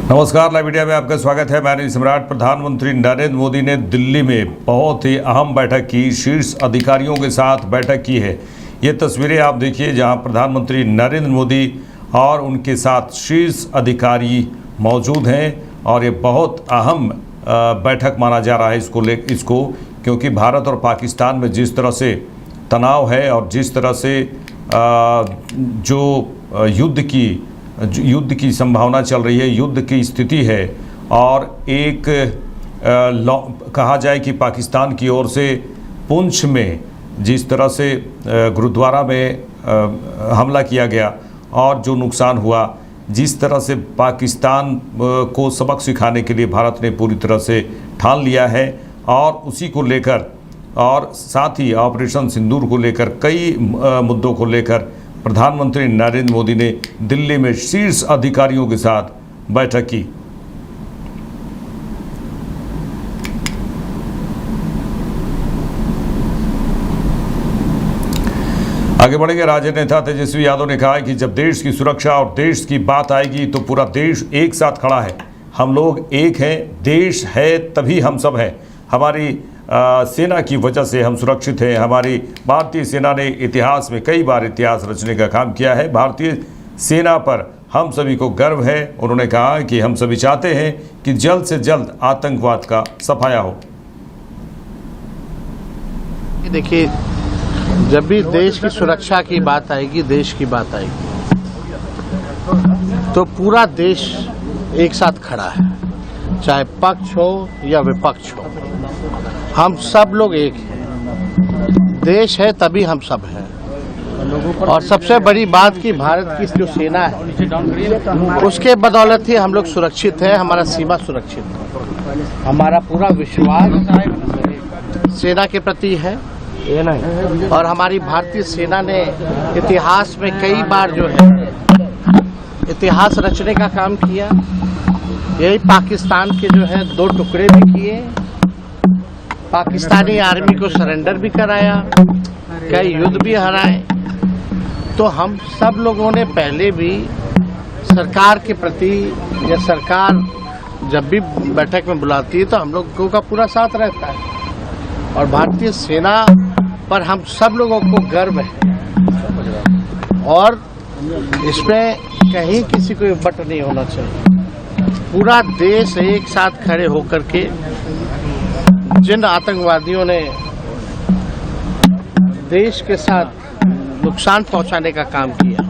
नमस्कार, live media में आपका स्वागत है। मैं सम्राट। प्रधानमंत्री नरेंद्र मोदी ने दिल्ली में बहुत ही अहम बैठक की, शीर्ष अधिकारियों के साथ बैठक की है। ये तस्वीरें आप देखिए जहां प्रधानमंत्री नरेंद्र मोदी और उनके साथ शीर्ष अधिकारी मौजूद हैं और ये बहुत अहम बैठक माना जा रहा है इसको क्योंकि भारत और पाकिस्तान में जिस तरह से तनाव है और जिस तरह से जो युद्ध की संभावना चल रही है, युद्ध की स्थिति है और एक कहा जाए कि पाकिस्तान की ओर से पुंछ में जिस तरह से गुरुद्वारा में हमला किया गया और जो नुकसान हुआ, जिस तरह से पाकिस्तान को सबक सिखाने के लिए भारत ने पूरी तरह से ठान लिया है और उसी को लेकर और साथ ही ऑपरेशन सिंदूर को लेकर कई मुद्दों को लेकर प्रधानमंत्री नरेंद्र मोदी ने दिल्ली में शीर्ष अधिकारियों के साथ बैठक की। आगे बढ़ेंगे। राजद नेता तेजस्वी यादव ने कहा है कि जब देश की सुरक्षा और देश की बात आएगी तो पूरा देश एक साथ खड़ा है। हम लोग एक हैं, देश है तभी हम सब हैं। हमारी सेना की वजह से हम सुरक्षित हैं। हमारी भारतीय सेना ने इतिहास में कई बार इतिहास रचने का काम किया है। भारतीय सेना पर हम सभी को गर्व है। उन्होंने कहा कि हम सभी चाहते हैं कि जल्द से जल्द आतंकवाद का सफाया हो। देखिए, जब भी देश की सुरक्षा की बात आएगी, देश की बात आएगी, तो पूरा देश एक साथ खड़ा है, चाहे पक्ष हो या विपक्ष हो। हम सब लोग एक हैं। देश है तभी हम सब हैं। और सबसे बड़ी बात कि भारत की जो सेना है उसके बदौलत ही हम लोग सुरक्षित हैं। हमारा सीमा सुरक्षित है। हमारा पूरा विश्वास सेना के प्रति है और हमारी भारतीय सेना ने इतिहास में कई बार जो है इतिहास रचने का काम किया। यही पाकिस्तान के जो है 2 टुकड़े भी किए, पाकिस्तानी आर्मी को सरेंडर भी कराया, कई युद्ध भी हराए। तो हम सब लोगों ने पहले भी सरकार के प्रति या सरकार जब भी बैठक में बुलाती है तो हम लोगों का पूरा साथ रहता है और भारतीय सेना पर हम सब लोगों को गर्व है और इसमें कहीं किसी को विपट नहीं होना चाहिए। पूरा देश एक साथ खड़े होकर के जिन आतंकवादियों ने देश के साथ नुकसान पहुंचाने का काम किया,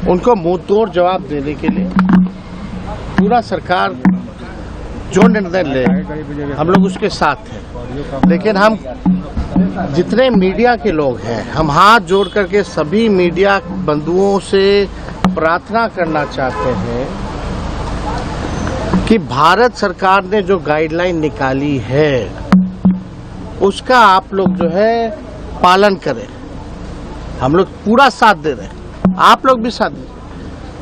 उनको मुंह तोड़ जवाब देने के लिए पूरा सरकार जो निर्णय ले हम लोग उसके साथ हैं। लेकिन हम जितने मीडिया के लोग हैं, हम हाथ जोड़ करके सभी मीडिया बंधुओं से प्रार्थना करना चाहते हैं कि भारत सरकार ने जो गाइडलाइन निकाली है उसका आप लोग जो है पालन करें। हम लोग पूरा साथ दे रहे हैं, आप लोग भी साथ दें।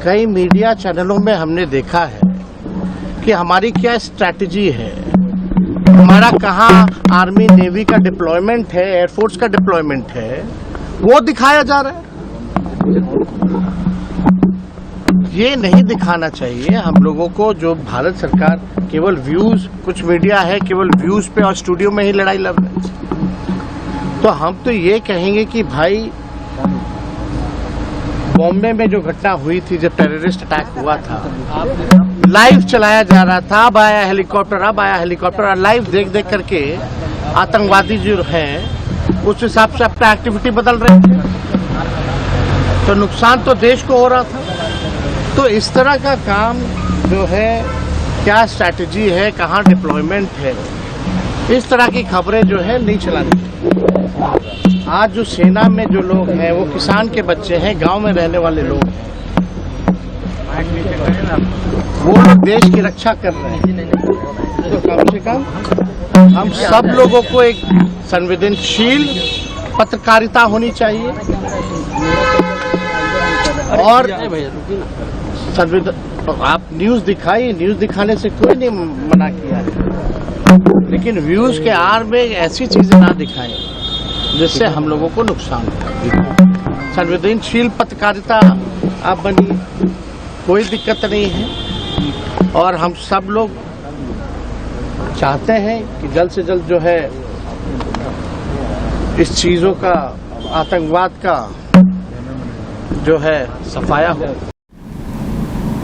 कई मीडिया चैनलों में हमने देखा है कि हमारी क्या स्ट्रैटेजी है, हमारा कहाँ आर्मी नेवी का डिप्लॉयमेंट है, एयरफोर्स का डिप्लॉयमेंट है, वो दिखाया जा रहा है। ये नहीं दिखाना चाहिए हम लोगों को। जो भारत सरकार केवल व्यूज, कुछ मीडिया है केवल व्यूज पे और स्टूडियो में ही लड़ाई लड़ रही है। तो हम तो ये कहेंगे कि भाई, बॉम्बे में जो घटना हुई थी, जब टेररिस्ट अटैक हुआ था, लाइव चलाया जा रहा था, अब आया हेलीकॉप्टर और लाइव देख देख करके आतंकवादी जो हैं उस हिसाब से अपना एक्टिविटी बदल रहे थे। तो नुकसान तो देश को हो रहा था। तो इस तरह का काम जो है, क्या स्ट्रैटेजी है, कहाँ डिप्लॉयमेंट है, इस तरह की खबरें जो है नहीं चलानी। आज जो सेना में जो लोग हैं वो किसान के बच्चे हैं, गांव में रहने वाले लोग हैं, वो लोग देश की रक्षा कर रहे हैं। तो कम से कम हम सब लोगों को एक संवेदनशील पत्रकारिता होनी चाहिए और आप न्यूज़ दिखाइए, न्यूज़ दिखाने से कोई नहीं मना किया है, लेकिन व्यूज़ के आड़ में ऐसी चीज़ें ना दिखाएं जिससे हम लोगों को नुकसान हो। संवेदनशील पत्रकारिता आप बनिए, कोई दिक्कत नहीं है। और हम सब लोग चाहते हैं कि जल्द से जल्द जो है इस चीज़ों का, आतंकवाद का जो है सफाया हो।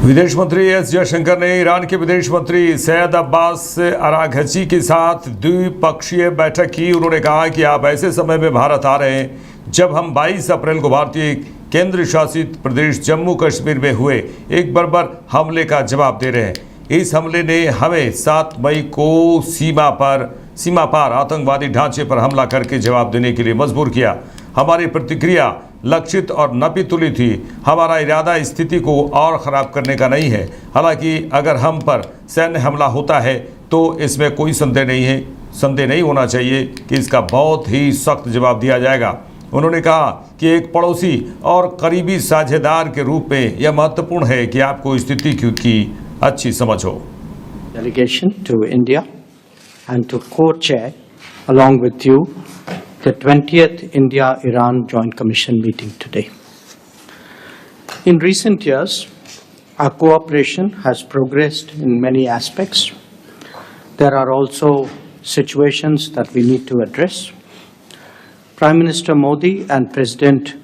विदेश मंत्री एस जयशंकर ने ईरान के विदेश मंत्री सैयद अब्बास अराघची के साथ द्विपक्षीय बैठक की। उन्होंने कहा कि आप ऐसे समय में भारत आ रहे हैं जब हम 22 अप्रैल को भारतीय केंद्र शासित प्रदेश जम्मू कश्मीर में हुए एक बर्बर हमले का जवाब दे रहे हैं। इस हमले ने हमें 7 मई को सीमा पार आतंकवादी ढांचे पर हमला करके जवाब देने के लिए मजबूर किया। हमारी प्रतिक्रिया लक्षित और नपी तुली थी। हमारा इरादा स्थिति को और ख़राब करने का नहीं है। हालांकि अगर हम पर सैन्य हमला होता है तो इसमें कोई संदेह नहीं होना चाहिए कि इसका बहुत ही सख्त जवाब दिया जाएगा। उन्होंने कहा कि एक पड़ोसी और करीबी साझेदार के रूप में यह महत्वपूर्ण है कि आपको स्थिति की अच्छी समझ हो। Delegation to India and to co-chair along with you the 20th India-Iran Joint Commission meeting today. In recent years, our cooperation has progressed in many aspects. There are also situations that we need to address. Prime Minister Modi and President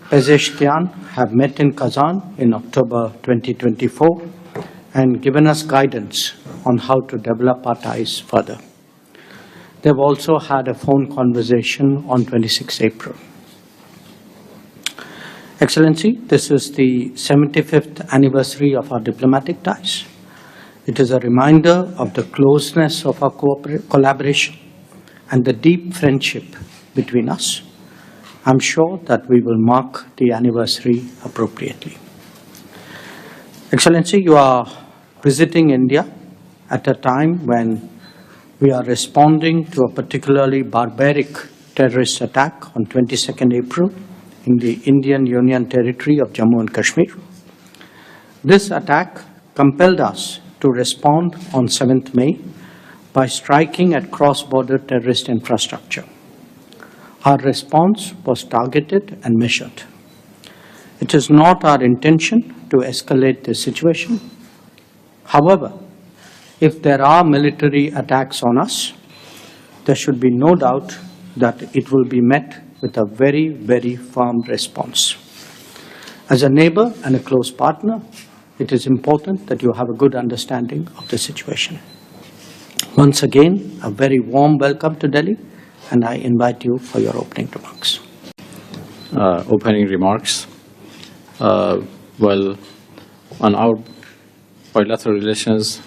Pezeshkian have met in Kazan in October 2024 and given us guidance on how to develop our ties further. They've also had a phone conversation on 26 April. Excellency, this is the 75th anniversary of our diplomatic ties. It is a reminder of the closeness of our collaboration and the deep friendship between us. I'm sure that we will mark the anniversary appropriately. Excellency, you are visiting India at a time when we are responding to a particularly barbaric terrorist attack on 22nd April in the Indian Union territory of Jammu and Kashmir. This attack compelled us to respond on 7th May by striking at cross-border terrorist infrastructure. Our response was targeted and measured. It is not our intention to escalate the situation. However, if there are military attacks on us, there should be no doubt that it will be met with a very, very firm response. As a neighbor and a close partner, it is important that you have a good understanding of the situation. Once again, a very warm welcome to Delhi, and I invite you for your opening remarks. Opening remarks. Well, on our bilateral relations,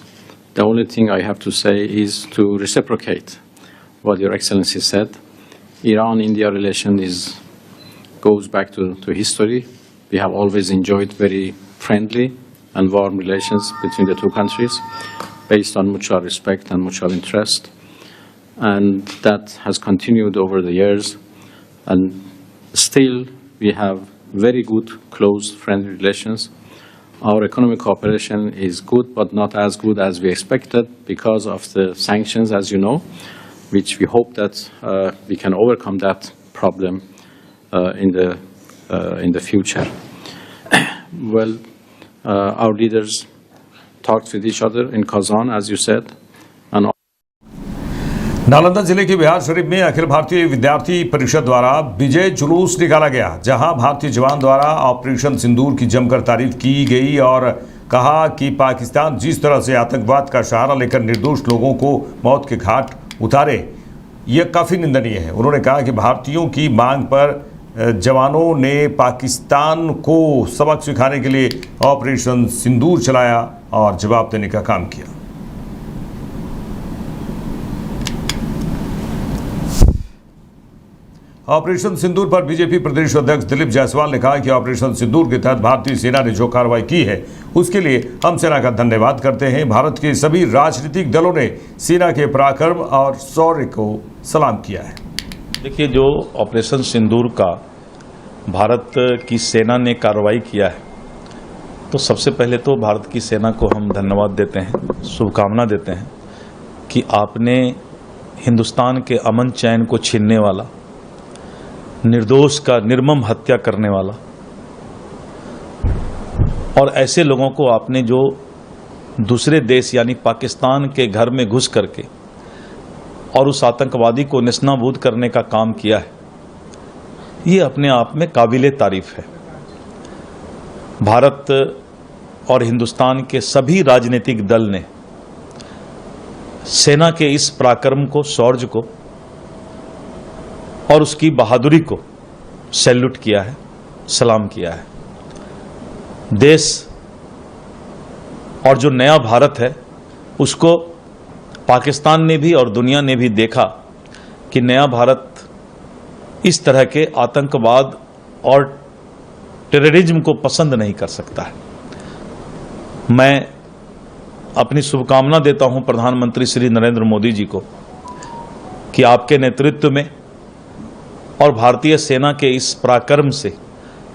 the only thing I have to say is to reciprocate what Your Excellency said. Iran-India relation goes back to history. We have always enjoyed very friendly and warm relations between the two countries based on mutual respect and mutual interest. And that has continued over the years. And still, we have very good, close, friendly relations. Our economic cooperation is good, but not as good as we expected because of the sanctions, as you know, which we hope that we can overcome that problem in the future. Well, our leaders talked with each other in Kazan, as you said. And Nalanda जिले के बिहार शरीफ में अखिल भारतीय विद्यार्थी परिषद द्वारा विजय जुलूस निकाला गया, जहां भारतीय जवान द्वारा ऑपरेशन सिंदूर की जमकर तारीफ की गई और कहा कि पाकिस्तान जिस तरह से आतंकवाद का सहारा लेकर निर्दोष लोगों को मौत के घाट उतारे, यह काफ़ी निंदनीय है। उन्होंने कहा कि भारतीयों की मांग पर जवानों ने पाकिस्तान को सबक सिखाने के लिए ऑपरेशन सिंदूर चलाया और जवाब देने का काम किया। ऑपरेशन सिंदूर पर बीजेपी प्रदेश अध्यक्ष दिलीप जायसवाल ने कहा कि ऑपरेशन सिंदूर के तहत भारतीय सेना ने जो कार्रवाई की है उसके लिए हम सेना का धन्यवाद करते हैं। भारत के सभी राजनीतिक दलों ने सेना के पराक्रम और शौर्य को सलाम किया है। देखिए, जो ऑपरेशन सिंदूर का भारत की सेना ने कार्रवाई किया है, तो सबसे पहले तो भारत की सेना को हम धन्यवाद देते हैं, शुभकामना देते हैं कि आपने हिंदुस्तान के अमन चैन को छीनने वाला, निर्दोष का निर्मम हत्या करने वाला और ऐसे लोगों को आपने जो दूसरे देश यानी पाकिस्तान के घर में घुस करके और उस आतंकवादी को नेस्तनाबूद करने का काम किया है, ये अपने आप में काबिले तारीफ है। भारत और हिंदुस्तान के सभी राजनीतिक दल ने सेना के इस पराक्रम को, शौर्य को और उसकी बहादुरी को सैल्यूट किया है, सलाम किया है। देश और जो नया भारत है उसको पाकिस्तान ने भी और दुनिया ने भी देखा कि नया भारत इस तरह के आतंकवाद और टेररिज्म को पसंद नहीं कर सकता है। मैं अपनी शुभकामना देता हूं प्रधानमंत्री श्री नरेंद्र मोदी जी को कि आपके नेतृत्व में और भारतीय सेना के इस पराक्रम से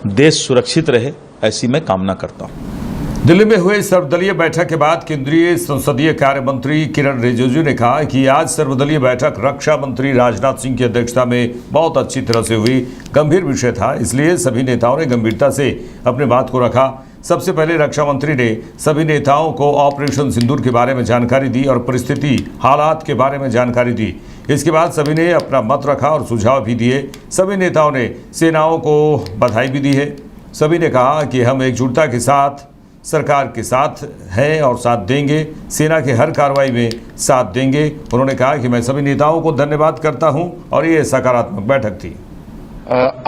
देश सुरक्षित रहे, ऐसी मैं कामना करता हूं। दिल्ली में हुए सर्वदलीय बैठक के बाद केंद्रीय संसदीय कार्य मंत्री किरण रिजिजू ने कहा कि आज सर्वदलीय बैठक रक्षा मंत्री राजनाथ सिंह की अध्यक्षता में बहुत अच्छी तरह से हुई। गंभीर विषय था, इसलिए सभी नेताओं ने गंभीरता से अपनी बात को रखा। सबसे पहले रक्षा मंत्री ने सभी नेताओं को ऑपरेशन सिंदूर के बारे में जानकारी दी और परिस्थिति, हालात के बारे में जानकारी दी। इसके बाद सभी ने अपना मत रखा और सुझाव भी दिए। सभी नेताओं ने सेनाओं को बधाई भी दी है। सभी ने कहा कि हम एकजुटता के साथ सरकार के साथ हैं और साथ देंगे, सेना के हर कार्रवाई में साथ देंगे। उन्होंने कहा कि मैं सभी नेताओं को धन्यवाद करता हूं और ये सकारात्मक बैठक थी।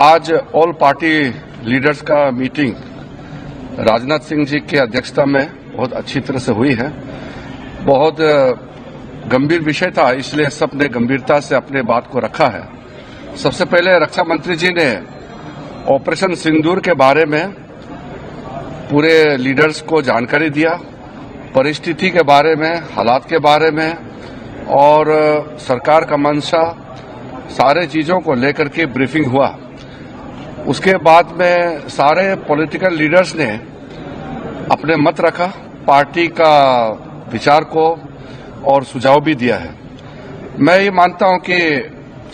आज ऑल पार्टी लीडर्स का मीटिंग राजनाथ सिंह जी की अध्यक्षता में बहुत अच्छी तरह से हुई है। बहुत गंभीर विषय था, इसलिए सबने गंभीरता से अपने बात को रखा है। सबसे पहले रक्षा मंत्री जी ने ऑपरेशन सिंदूर के बारे में पूरे लीडर्स को जानकारी दिया, परिस्थिति के बारे में, हालात के बारे में और सरकार का मंशा, सारे चीजों को लेकर के ब्रीफिंग हुआ। उसके बाद में सारे पॉलिटिकल लीडर्स ने अपने मत रखा, पार्टी का विचार को और सुझाव भी दिया है। मैं ये मानता हूं कि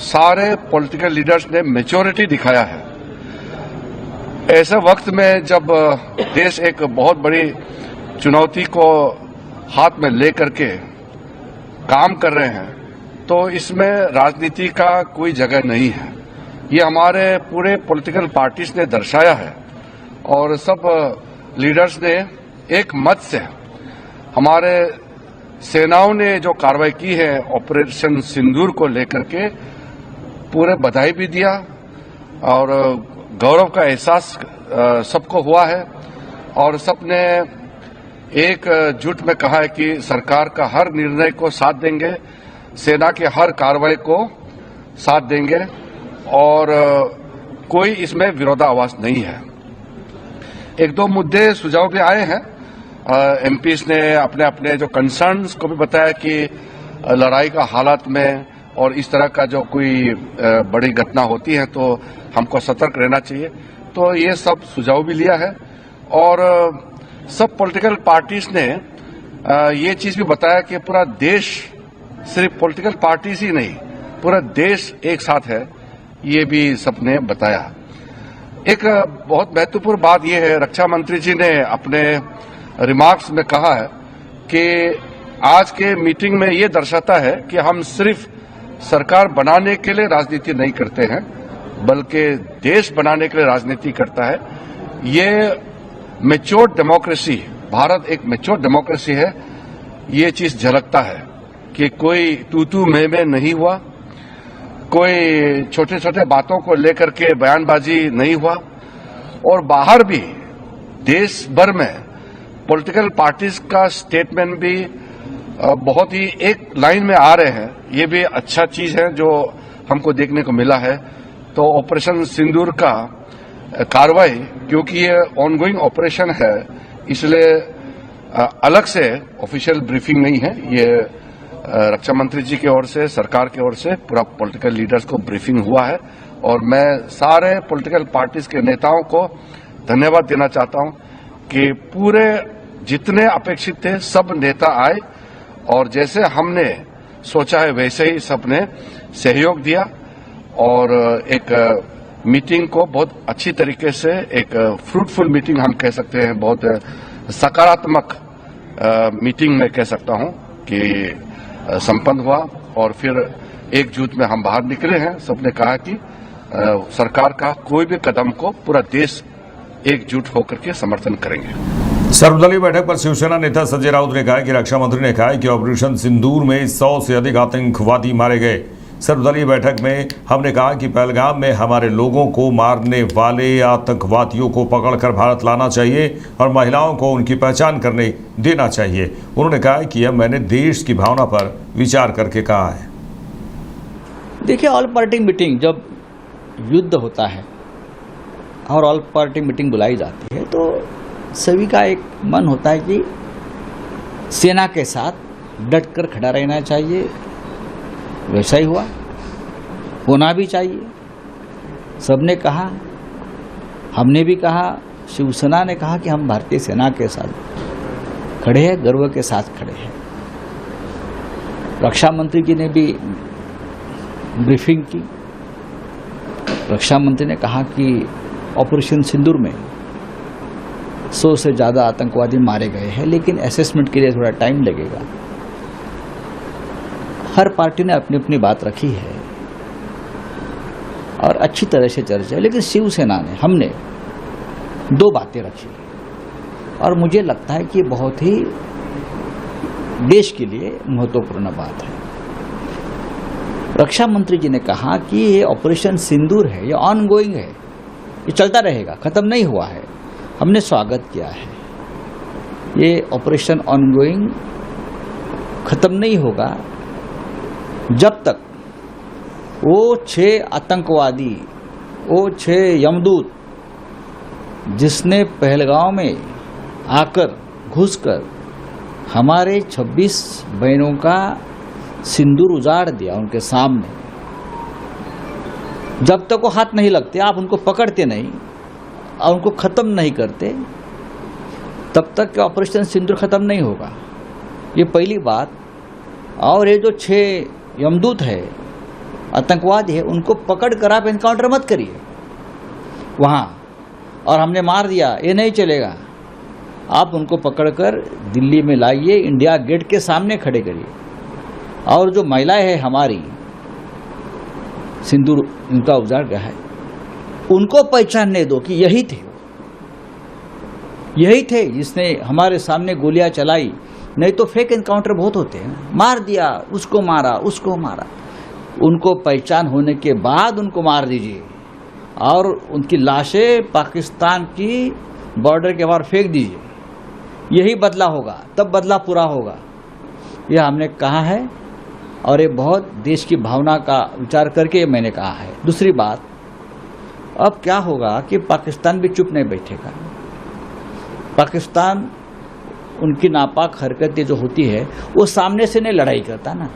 सारे पॉलिटिकल लीडर्स ने मैच्योरिटी दिखाया है। ऐसे वक्त में जब देश एक बहुत बड़ी चुनौती को हाथ में लेकर के काम कर रहे हैं, तो इसमें राजनीति का कोई जगह नहीं है। ये हमारे पूरे पॉलिटिकल पार्टीज ने दर्शाया है और सब लीडर्स ने एक मत से हमारे सेनाओं ने जो कार्रवाई की है ऑपरेशन सिंदूर को लेकर के पूरे बधाई भी दिया और गौरव का एहसास सबको हुआ है और सबने एक जुट में कहा है कि सरकार का हर निर्णय को साथ देंगे, सेना के हर कार्रवाई को साथ देंगे और कोई इसमें विरोधाभास नहीं है। एक दो मुद्दे सुझाव भी आए हैं। एमपीज ने अपने अपने जो कंसर्न्स को भी बताया कि लड़ाई का हालात में और इस तरह का जो कोई बड़ी घटना होती है तो हमको सतर्क रहना चाहिए। तो ये सब सुझाव भी लिया है और सब पॉलिटिकल पार्टीज ने ये चीज भी बताया कि पूरा देश, सिर्फ पॉलिटिकल पार्टीज ही नहीं, पूरा देश एक साथ है, ये भी सबने बताया। एक बहुत महत्वपूर्ण बात यह है, रक्षा मंत्री जी ने अपने रिमार्क्स में कहा है कि आज के मीटिंग में ये दर्शाता है कि हम सिर्फ सरकार बनाने के लिए राजनीति नहीं करते हैं, बल्कि देश बनाने के लिए राजनीति करता है। ये मैच्योर डेमोक्रेसी, भारत एक मैच्योर डेमोक्रेसी है, ये चीज झलकता है कि कोई तू मैं नहीं हुआ, कोई छोटे छोटे बातों को लेकर के बयानबाजी नहीं हुआ और बाहर भी देश भर में पॉलिटिकल पार्टीज का स्टेटमेंट भी बहुत ही एक लाइन में आ रहे हैं। ये भी अच्छा चीज है जो हमको देखने को मिला है। तो ऑपरेशन सिंदूर का कार्रवाई, क्योंकि ये ऑनगोइंग ऑपरेशन है, इसलिए अलग से ऑफिशियल ब्रीफिंग नहीं है। ये रक्षा मंत्री जी की ओर से, सरकार की ओर से पूरा पॉलिटिकल लीडर्स को ब्रीफिंग हुआ है और मैं सारे पॉलिटिकल पार्टीज के नेताओं को धन्यवाद देना चाहता हूं कि पूरे जितने अपेक्षित थे सब नेता आए और जैसे हमने सोचा है वैसे ही सबने सहयोग दिया और एक मीटिंग को बहुत अच्छी तरीके से, एक फ्रूटफुल मीटिंग हम कह सकते हैं, बहुत सकारात्मक मीटिंग में कह सकता हूं कि संपन्न हुआ और फिर एकजुट में हम बाहर निकले हैं। सबने कहा कि सरकार का कोई भी कदम को पूरा देश एकजुट होकर के समर्थन करेंगे। सर्वदलीय बैठक पर शिवसेना नेता संजय राउत ने कहा कि रक्षा मंत्री ने कहा कि ऑपरेशन सिंदूर में 100 से अधिक आतंकवादी मारे गए। सर्वदलीय बैठक में हमने कहा कि पहलगाम में हमारे लोगों को मारने वाले आतंकवादियों को पकड़कर भारत लाना चाहिए और महिलाओं को उनकी पहचान करने देना चाहिए। उन्होंने कहा कि यह मैंने देश की भावना पर विचार करके कहा है। देखिए, ऑल पार्टी मीटिंग जब युद्ध होता है और ऑल पार्टी मीटिंग बुलाई जाती है तो सभी का एक मन होता है कि सेना के साथ डटकर खड़ा रहना चाहिए। वैसा ही हुआ, होना भी चाहिए। सबने कहा, हमने भी कहा, शिवसेना ने कहा कि हम भारतीय सेना के साथ खड़े हैं, गर्व के साथ खड़े हैं। रक्षा मंत्री जी ने भी ब्रीफिंग की। रक्षा मंत्री ने कहा कि ऑपरेशन सिंदूर में 100 से ज़्यादा आतंकवादी मारे गए हैं, लेकिन असेसमेंट के लिए थोड़ा टाइम लगेगा। हर पार्टी ने अपनी अपनी बात रखी है और अच्छी तरह से चर्चा है, लेकिन शिवसेना ने, हमने 2 बातें रखी और मुझे लगता है कि बहुत ही देश के लिए महत्वपूर्ण बात है। रक्षा मंत्री जी ने कहा कि ये ऑपरेशन सिंदूर है, ये ऑनगोइंग है, ये चलता रहेगा, खत्म नहीं हुआ है। हमने स्वागत किया है। ये ऑपरेशन ऑनगोइंग खत्म नहीं होगा जब तक वो 6 आतंकवादी, वो 6 यमदूत जिसने पहलगांव में आकर घुसकर हमारे 26 बहनों का सिंदूर उजाड़ दिया उनके सामने, जब तक वो हाथ नहीं लगते, आप उनको पकड़ते नहीं और उनको ख़त्म नहीं करते, तब तक के ऑपरेशन सिंदूर ख़त्म नहीं होगा। ये पहली बात। और ये जो 6 यमदूत है, आतंकवादी है, उनको पकड़ कर आप एनकाउंटर मत करिए वहाँ और हमने मार दिया, ये नहीं चलेगा। आप उनको पकड़कर दिल्ली में लाइए, इंडिया गेट के सामने खड़े करिए और जो महिलाएं हैं हमारी, सिंदूर उनका उजाड़ गया है, उनको पहचानने दो कि यही थे जिसने हमारे सामने गोलियां चलाई। नहीं तो फेक एनकाउंटर बहुत होते हैं, मार दिया, उसको मारा, उसको मारा। उनको पहचान होने के बाद उनको मार दीजिए और उनकी लाशें पाकिस्तान की बॉर्डर के बाहर फेंक दीजिए। यही बदला होगा, तब बदला पूरा होगा। यह हमने कहा है और ये बहुत देश की भावना का विचार करके मैंने कहा है। दूसरी बात, अब क्या होगा कि पाकिस्तान भी चुप नहीं बैठेगा। पाकिस्तान उनकी नापाक हरकतें जो होती है वो सामने से नहीं लड़ाई करता ना।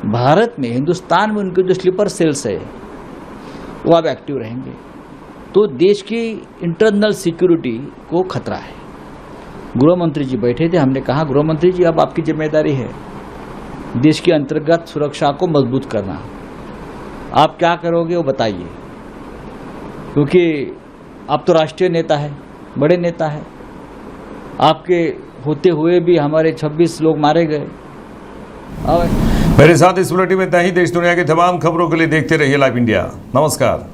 भारत में, हिंदुस्तान में उनके जो स्लीपर सेल्स है वो अब एक्टिव रहेंगे, तो देश की इंटरनल सिक्योरिटी को खतरा है। गृह मंत्री जी बैठे थे, हमने कहा गृह मंत्री जी अब आपकी जिम्मेदारी है देश की अंतर्गत सुरक्षा को मजबूत करना। आप क्या करोगे वो बताइए, क्योंकि आप तो राष्ट्रीय नेता है, बड़े नेता है। आपके होते हुए भी हमारे 26 लोग मारे गए। मेरे साथ इस बुलेटिन में इतना ही। देश दुनिया की तमाम खबरों के लिए देखते रहिए लाइव इंडिया। नमस्कार।